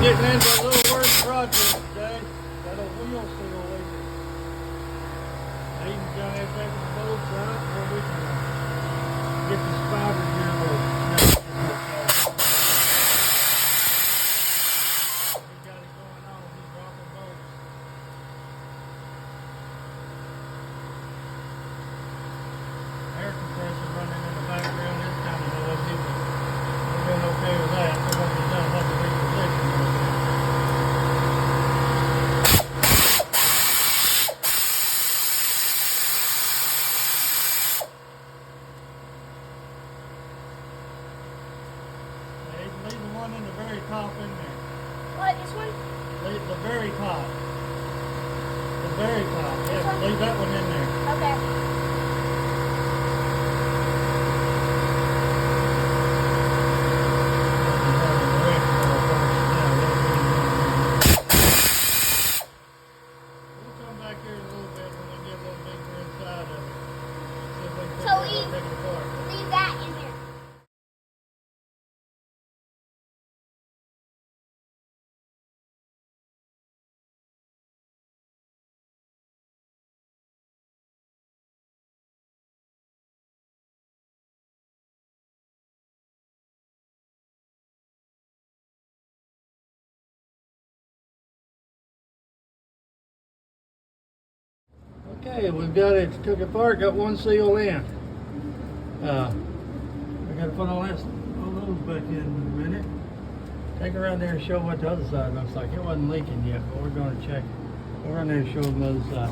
getting into a little work project today. Got a wheel seal leaking. Ayden's down there taking the bolts out where we can get the spider here. We got it going on. He's dropping bolts. Air compressor running in the background. It's kind of noisy. We're doing okay with that. So what we've done, that's a reposition right there. Leave the one in the very top in there. What, this one? Leave the very top. The very top. Yeah, leave that one in there. Okay. We'll come back here in a little bit when we get a little deeper inside of it. See if we can So take it apart. leave that in there. Okay, we've got it, took it apart, got one seal in. We got to put all those back in a minute. Take her around there and show what the other side looks like. It wasn't leaking yet, but we're going to check it. We'll run there and show them the other side.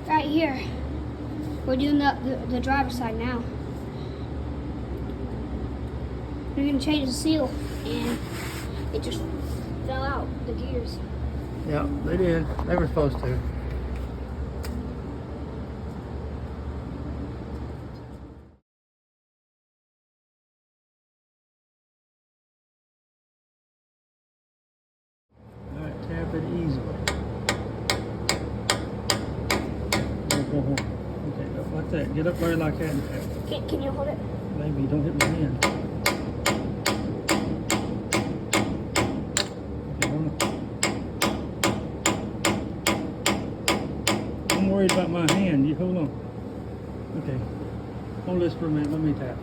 Right here. We're doing the driver's side now. We're going to change the seal, and it just fell out, the gears. Yeah, they did. They were supposed to. All right, tap it easily. Okay, up like that. Get up there like that and tap. Can you hold it? Maybe don't hit my hand. Okay, hold on. I'm worried about my hand. You hold on. Okay. Hold this for a minute. Let me tap.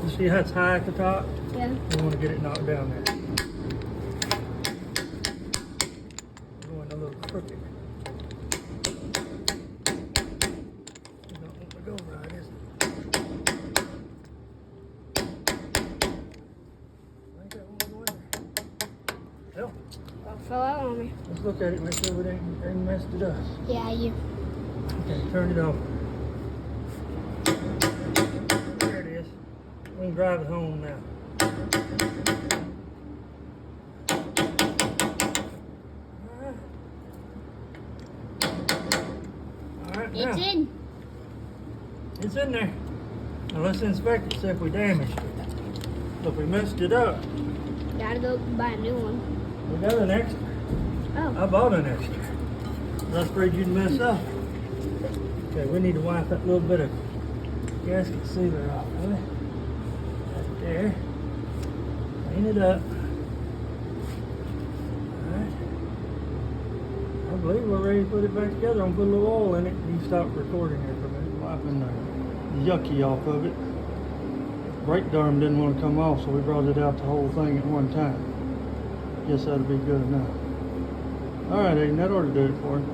You see how it's high at the top? Yeah. We want to get it knocked down there. Going a little crooked. You don't want to go right, is it? I think that won't go in there. Well, Oh, fell out on me. let's look at it, make sure we ain't messed it up. Yeah, you. Okay, turn it off. There it is. We can drive it home now. Alright, now. It's in. It's in there. Now let's inspect it, see if we damaged it. If we messed it up, Gotta go buy a new one. we got an extra. Oh. I bought an extra. I was afraid you'd mess up. Okay, we need to wipe that little bit of gasket sealer off of it. Right there. Clean it up. Alright. I believe we're ready to put it back together. I'm gonna put a little oil in it. You stop recording here for a minute. Wiping the yucky off of it. Brake drum didn't want to come off, so we brought it out the whole thing at one time. Guess that'll be good enough. Alright, Ayden, that ought to do it for you.